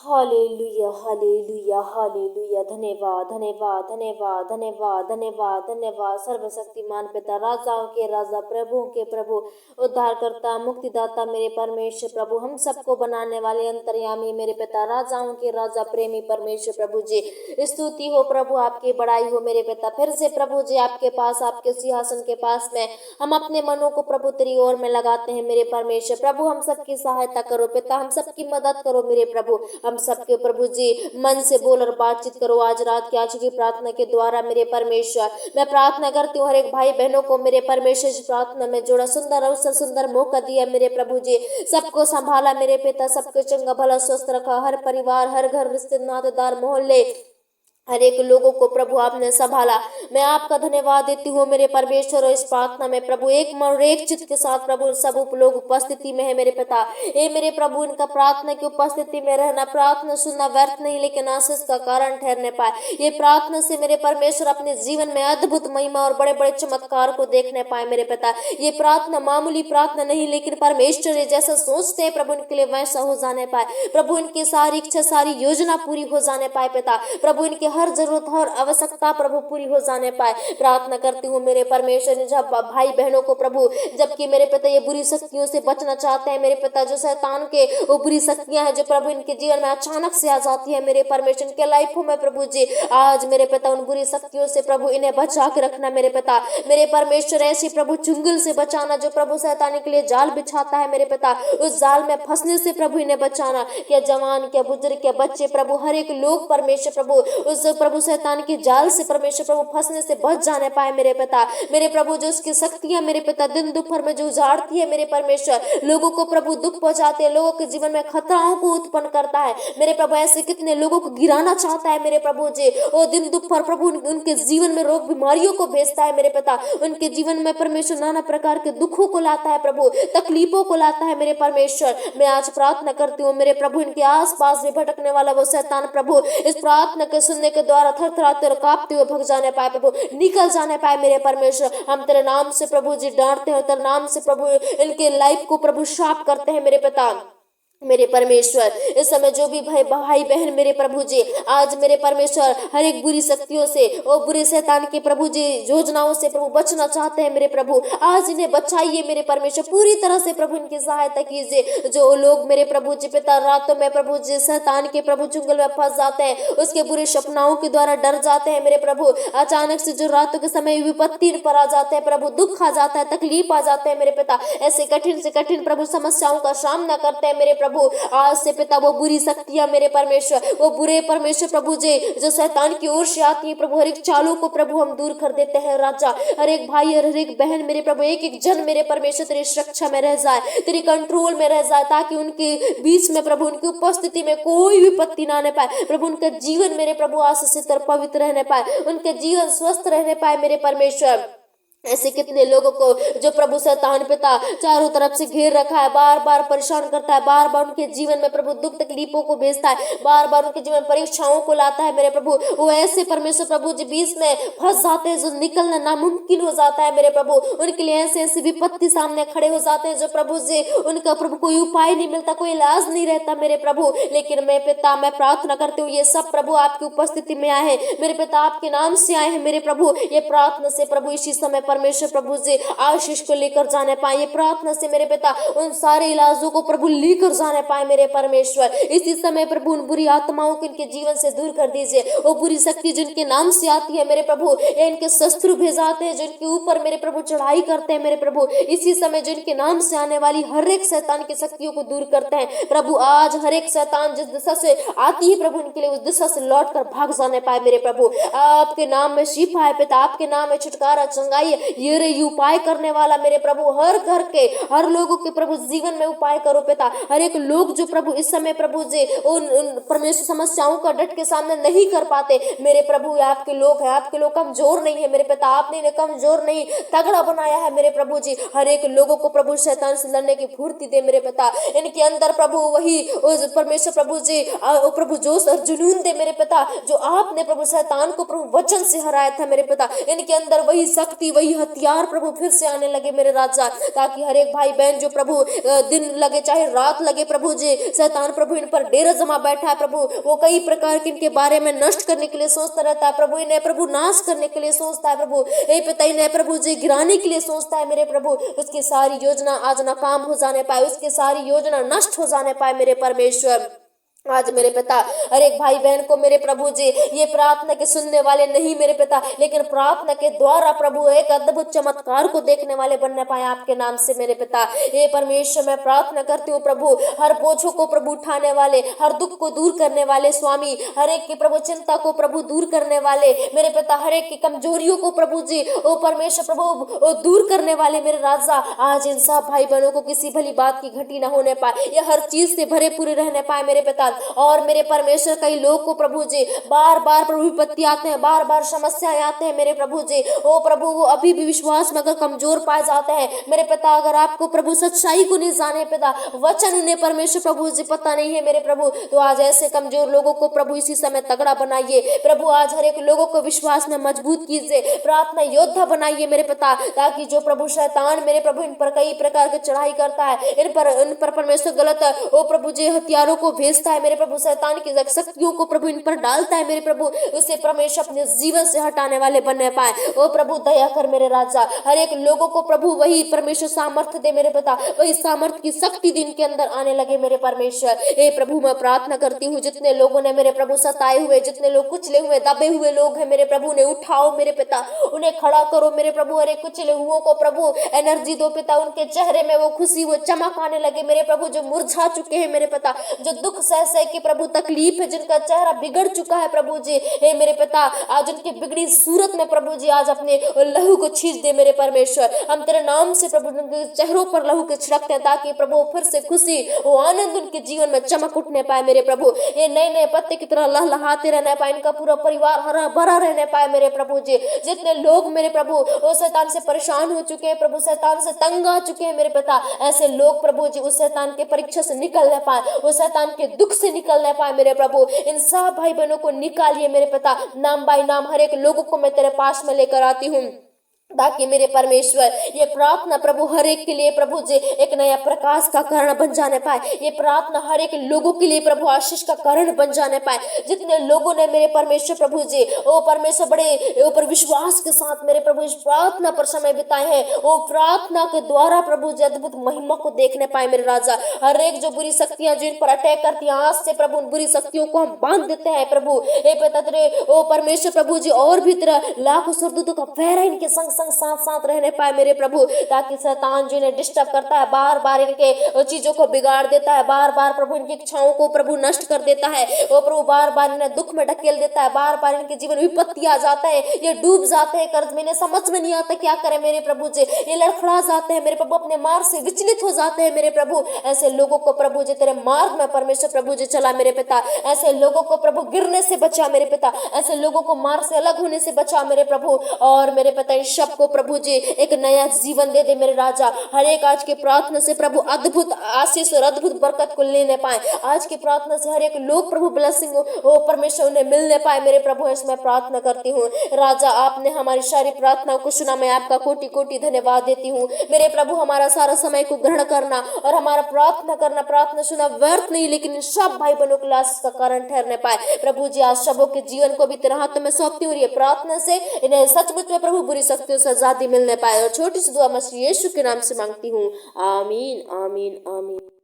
Hallelujah hallelujah hallelujah. धन्यवाद धन्यवाद धन्यवाद धन्यवाद धन्यवाद धन्यवाद। सर्वशक्तिमान पिता, राजाओं के राजा, प्रभुओं के प्रभु, उद्धारकर्ता, मुक्तिदाता, मेरे परमेश्वर प्रभु, हम सबको बनाने वाले अंतर्यामी मेरे पिता, राजाओं के राजा, प्रेमी परमेश्वर प्रभु जी, स्तुति हो प्रभु, आपकी बड़ाई हो मेरे पिता। फिर से प्रभु जी आपके पास, आपके सिंहासन के पास में हम अपने मनों को प्रभु तेरी ओर में लगाते हैं मेरे परमेश्वर प्रभु। हम सबकी सहायता करो पिता, हम सबकी मदद करो मेरे प्रभु। हम सबके प्रभु जी मन से बोल और बातचीत करो आज रात की आज की प्रार्थना के द्वारा मेरे परमेश्वर। मैं प्रार्थना करती हूँ हर एक भाई बहनों को मेरे परमेश्वर इस प्रार्थना में जोड़ा, सुंदर अवसर, सुंदर मौका दिया मेरे प्रभु जी, सबको संभाला मेरे पिता, सबको चंगा भला स्वस्थ रखा, हर परिवार, हर घर, रिश्ते नातेदार, मोहल्ले, हर एक लोगों को प्रभु आपने संभाला। मैं आपका धन्यवाद देती हूँ मेरे परमेश्वर। और इस प्रार्थना में प्रभु एक मन और एक चित्त के साथ प्रभु सब लोग उपस्थिति में है मेरे पिता। ये मेरे प्रभु इनका प्रार्थना की उपस्थिति में रहना, प्रार्थना सुनना व्यर्थ नहीं लेकिन आशीष का कारण ठहरने पाए। ये प्रार्थना से मेरे परमेश्वर अपने जीवन में अद्भुत महिमा और बड़े बड़े चमत्कार को देखने पाए मेरे पिता। ये प्रार्थना मामूली प्रार्थना नहीं लेकिन परमेश्वर जैसा सोचते हैं प्रभु इनके लिए वैसा हो जाने पाए प्रभु। इनकी सारी इच्छा, सारी योजना पूरी हो जाने पाए पिता प्रभु। इनके हर जरूरत, हर आवश्यकता प्रभु पूरी हो जाने पाए। प्रार्थना करती हूँ मेरे परमेश्वर ने जब भाई बहनों को प्रभु, जबकि मेरे पिता ये बुरी शक्तियों से बचना चाहते हैं मेरे पिता, जो शैतान के वो बुरी शक्तियां हैं जो प्रभु इनके जीवन में अचानक से आ जाती है मेरे परमेश्वर, इनके लाइफों में प्रभु जी आज मेरे पिता उन बुरी शक्तियों से प्रभु इन्हें बचा के रखना मेरे पिता। मेरे परमेश्वर ऐसी प्रभु चुंगल से बचाना जो प्रभु शैतान के लिए जाल बिछाता है मेरे पिता, उस जाल में फंसने से प्रभु इन्हें बचाना। क्या जवान, क्या बुजुर्ग, क्या बच्चे प्रभु, हर एक लोग परमेश्वर प्रभु उस प्रभु शैतान की जाल से परमेश्वर प्रभु फंसने से बच जाने पाए मेरे पिता। मेरे प्रभु जो उसकी शक्तियां मेरे पिता दिन दोपहर में जो उजाड़ती है मेरे परमेश्वर, लोगों को प्रभु दुख पहुंचाते हैं, लोगों के जीवन में खतराओं को उत्पन्न करता है मेरे प्रभु। ऐसे कितने लोगों को गिराना चाहता है मेरे प्रभु जी, वो दिन दोपहर प्रभु उनके जीवन में रोग बीमारियों को भेजता है मेरे पिता। उनके जीवन में परमेश्वर नाना प्रकार के दुखों को लाता है प्रभु, तकलीफों को लाता है मेरे परमेश्वर। मैं आज प्रार्थना करती हूँ मेरे प्रभु इनके आसपास में भटकने वाला वो शैतान प्रभु इस प्रार्थना के सुनने के द्वारा थरथराते और कांपते हुए भग जाने पाए प्रभु, निकल जाने पाए मेरे परमेश्वर। हम तेरे नाम से प्रभु जी डांटते हैं, तेरे नाम से प्रभु इनके लाइफ को प्रभु शाप करते हैं मेरे पिता मेरे परमेश्वर। इस समय जो भी भाई बहन मेरे प्रभु जी आज मेरे परमेश्वर हर एक बुरी शक्तियों से और बुरे शैतान के प्रभु जी योजनाओं से प्रभु बचना चाहते हैं मेरे प्रभु, आज इन्हें बचाइए मेरे परमेश्वर, पूरी तरह से प्रभु इनकी सहायता कीजिए। जो लोग मेरे प्रभु जी पिता रातों में प्रभु जी शैतान के प्रभु चुंगल में फंस जाते हैं, उसके बुरे सपनाओं के द्वारा डर जाते हैं मेरे प्रभु, अचानक से जो रातों के समय विपत्ति पर आ जाते हैं प्रभु, दुख आ जाता है, तकलीफ आ जाते हैं मेरे पिता, ऐसे कठिन से कठिन प्रभु समस्याओं का सामना करते हैं मेरे प्रभु। आज से पिता वो बुरी शक्तियां मेरे परमेश्वर, वो बुरे परमेश्वर प्रभु जी जो शैतान की ओर से आती है प्रभु, हर एक चालों को प्रभु हम दूर कर देते हैं राजा। हर एक भाई और हर एक बहन मेरे प्रभु, एक एक जन मेरे परमेश्वर तेरी सुरक्षा में रह जाए, तेरी कंट्रोल में रह जाए, ताकि उनके बीच में प्रभु उनकी उपस्थिति में कोई विपत्ति ना आने पाए प्रभु। उनका जीवन मेरे प्रभु आशीषित और पवित्र रहने पाए, उनके जीवन स्वस्थ रहने पाए मेरे परमेश्वर। ऐसे कितने लोगों को जो प्रभु शैतान पिता चारों तरफ से घेर रखा है, बार बार परेशान करता है, बार बार उनके जीवन में प्रभु दुख तकलीफों को भेजता है, बार बार उनके जीवन परीक्षाओं को लाता है मेरे प्रभु। वो ऐसे परमेश्वर प्रभु जी बीच में फंस जाते हैं जो निकलना नामुमकिन हो जाता है मेरे प्रभु, उनके लिए ऐसे ऐसी विपत्ति सामने खड़े हो जाते हैं जो प्रभु जी उनका प्रभु कोई उपाय नहीं मिलता, कोई इलाज नहीं रहता मेरे प्रभु। लेकिन मैं पिता मैं प्रार्थना करती हूँ ये सब प्रभु आपकी उपस्थिति में आए हैं मेरे पिता, आपके नाम से आए हैं मेरे प्रभु। ये प्रार्थना से प्रभु इसी समय परमेश्वर प्रभु जी आशीष को लेकर जाने पाए, ये प्रार्थना से मेरे पिता उन सारे इलाजों को प्रभु लेकर जाने पाए मेरे परमेश्वर। इसी समय प्रभु उन बुरी आत्माओं को इनके जीवन से दूर कर दीजिए, वो बुरी शक्ति जिनके नाम से आती है मेरे प्रभु, या इनके शत्रु भेजाते हैं जिनके ऊपर मेरे प्रभु चढ़ाई करते हैं मेरे प्रभु, इसी समय जिनके नाम से आने वाली हर एक शैतान की शक्तियों को दूर करते हैं प्रभु। आज हर एक शैतान जिस दिशा से आती है प्रभु उनके लिए उस दिशा से लौट कर भाग जाने पाए मेरे प्रभु। आपके नाम में शिफा है पिता, आपके नाम में छुटकारा चंगाई है, ये उपाय करने वाला मेरे प्रभु हर घर के हर लोगों के प्रभु जीवन में उपाय करो पिता। हर एक लोग जो प्रभु इस समय प्रभु जी उन परमेश्वर समस्याओं का डट के सामने नहीं कर पाते मेरे प्रभु, आपके लोग हैं, आपके लोग कमजोर नहीं है मेरे पिता, आपने इन्हें कमजोर नहीं तगड़ा बनाया है मेरे प्रभु जी। हर एक लोगों को प्रभु शैतान से लड़ने की फुर्ती दे मेरे पिता, इनके अंदर प्रभु वही परमेश्वर प्रभु जी प्रभु जोश और जुनून दे मेरे पिता, जो आपने प्रभु शैतान को प्रभु वचन से हराया था मेरे पिता। इनके अंदर वही शक्ति, वही वही हथियार प्रभु फिर से आने लगे मेरे राजा, ताकि हर एक भाई बहन जो प्रभु दिन लगे चाहे रात लगे प्रभु जी, शैतान प्रभु इन पर डेरा जमा बैठा है प्रभु, वो कई प्रकार के इनके बारे में नष्ट करने के लिए सोचता रहता है प्रभु, इन्हें प्रभु नाश करने के लिए सोचता है प्रभु, ये पिता इन्हें प्रभु जी गिराने के लिए सोचता है मेरे प्रभु, उसकी सारी योजना आज नाकाम हो जाने पाए, उसकी सारी योजना नष्ट हो जाने पाए मेरे परमेश्वर। आज मेरे पिता हर एक भाई बहन को मेरे प्रभु जी ये प्रार्थना के सुनने वाले नहीं मेरे पिता, लेकिन प्रार्थना के द्वारा प्रभु एक अद्भुत चमत्कार को देखने वाले बनने पाए आपके नाम से मेरे पिता। ये परमेश्वर मैं प्रार्थना करती हूँ प्रभु, हर बोझों को प्रभु उठाने वाले, हर दुख को दूर करने वाले स्वामी, हर एक की प्रभु चिंता को प्रभु दूर करने वाले मेरे पिता, हर एक की कमजोरियों को प्रभु जी ओ परमेश्वर प्रभु ओ दूर करने वाले मेरे राजा, आज इन सब भाई बहनों को किसी भली बात की घटी न होने पाए, ये हर चीज से भरे पूरे रहने पाए मेरे पिता। और मेरे परमेश्वर कई लोग को प्रभु जी बार बार प्रभु विपत्ति आते हैं, बार बार समस्याएं आते हैं मेरे प्रभु जी, ओ प्रभु वो अभी भी विश्वास में अगर कमजोर पाए जाते हैं मेरे पिता, अगर आपको प्रभु सच्चाई को नहीं जाने पिता, वचन उन्हें परमेश्वर प्रभु जी पता नहीं है मेरे प्रभु, तो आज ऐसे कमजोर लोगों को प्रभु इसी समय तगड़ा बनाइए प्रभु, आज हर एक लोगों को विश्वास में मजबूत कीजिए, प्रार्थना योद्धा बनाइए मेरे पिता, ताकि जो प्रभु शैतान मेरे प्रभु इन पर कई प्रकार की चढ़ाई करता है, इन पर परमेश्वर गलत ओ प्रभु जी हथियारों को भेजता है मेरे प्रभु, शैतान की शक्तियों को प्रभु इन पर डालता है मेरे प्रभु, उसे परमेश्वर अपने जीवन से हटाने वाले बनने पाए। ओ प्रभु दया कर मेरे राजा, हर एक लोगों को प्रभु वही परमेश्वर सामर्थ्य दे मेरे पिता, वही सामर्थ्य की शक्ति दिन के अंदर आने लगे मेरे परमेश्वर। हे प्रभु मैं प्रार्थना करती हूँ जितने लोगों ने मेरे प्रभु सताए हुए, जितने लोग कुचले हुए दबे हुए लोग हैं मेरे प्रभु, उन्हें उठाओ मेरे पिता, उन्हें खड़ा करो मेरे प्रभु, हर एक कुचले हुओं को प्रभु एनर्जी दो पिता, उनके चेहरे में वो खुशी वो चमक आने लगे मेरे प्रभु, जो मुरझा चुके हैं मेरे पिता, जो दुख सह सह के प्रभु तकलीफ है, जिनका चेहरा बिगड़ चुका है प्रभु जी, हे मेरे पिता आज उनकी बिगड़ी सूरत में प्रभु जी आज अपने लहू को छींच दे मेरे परमेश्वर, हम तेरे नाम से प्रभु उनके चेहरों पर लहू के छिड़कते हैं, ताकि प्रभु फिर से खुशी वो आनंद उनके जीवन में चमक उठने पाए मेरे प्रभु, ये नए नए पत्ते की तरह लहलहाते रहने पाए, इनका पूरा परिवार हरा भरा रहने पाए मेरे प्रभु जी, जितने लोग मेरे प्रभु वो शैतान से परेशान हो चुके हैं प्रभु, शैतान से तंग आ चुके हैं मेरे पिता, ऐसे लोग प्रभु जी उस शैतान के परीक्षा से निकलने पाए, उस शैतान के दुख से निकलने पाए मेरे प्रभु, इन सब भाई बहनों को निकालिए मेरे पिता, नाम बाई नाम हर एक लोगों को मैं तेरे पास में लेकर आती हूँ, ताकि मेरे परमेश्वर ये प्रार्थना प्रभु हर एक के लिए प्रभु जी एक नया प्रकाश का कारण बन जाने पाए, ये प्रार्थना हर एक लोगों के लिए प्रभु आशीष का कारण बन जाने पाए, जितने लोगों ने मेरे परमेश्वर प्रभु जी ओ परमेश्वर बड़े ऊपर विश्वास के साथ मेरे प्रभु इस प्रार्थना पर समय बिताए हैं, वो प्रार्थना के द्वारा प्रभु जी अद्भुत महिमा को देखने पाए मेरे राजा, हर एक जो बुरी शक्तियां जिन पर अटैक करती हैं आज से प्रभु उन बुरी शक्तियों को हम बांध देते हैं प्रभु, हे पिता तेरे ओ परमेश्वर प्रभु जी और भी तेरा लाखों सरदूतों का पहरा इनके संग साथ साथ रहने पाए मेरे प्रभु, ताकि शैतान जो इन्हें डिस्टर्ब करता है, बार बार इनके चीजों को बिगाड़ देता है, बार बार प्रभु इनकी इच्छाओं को प्रभु नष्ट कर देता है, वो प्रभु बार बार इन्हें दुख में ढकेल देता है, बार बार इनके जीवन विपत्ति आ जाता है, ये डूब जाते हैं कर्ज में, इन्हें समझ में नहीं आता क्या करे मेरे प्रभु जी, ये लड़खड़ा जाते हैं मेरे प्रभु, अपने मार्ग से विचलित हो जाते हैं मेरे प्रभु, ऐसे लोगों को प्रभु जी तेरे मार्ग में परमेश्वर प्रभु जी चला मेरे पिता, ऐसे लोगों को प्रभु गिरने से बचा मेरे पिता, ऐसे लोगों को मार्ग से अलग होने से बचा मेरे प्रभु, और मेरे पिता इन सब को प्रभु जी एक नया जीवन दे दे मेरे राजा, हर एक आज की प्रार्थना से प्रभु अद्भुत आशीष और अद्भुत बरकत को लेने पाए, आज की प्रार्थना से हर एक लोग प्रभु ब्लेसिंग हो परमेश्वर उन्हें मिलने पाए मेरे प्रभु, इसमें प्रार्थना करती हूँ राजा, आपने हमारी सारी प्रार्थनाओं को सुना, मैं आपका कोटि कोटि धन्यवाद देती हूँ मेरे प्रभु, हमारा सारा समय को ग्रहण करना और हमारा प्रार्थना करना, प्रार्थना सुना व्यर्थ नहीं, लेकिन सब भाई बहनों के लाश का कारण ठहरने पाए प्रभु जी, आज सबों के जीवन को भी तेरे हाथ में सौंपती हूँ, ये प्रार्थना से इन्हें सचमुच में प्रभु बुरी शक्तियों से आजादी मिलने पाए, और छोटी सी दुआ मसीह यीशु के नाम से मांगती हूँ, आमीन आमीन आमीन।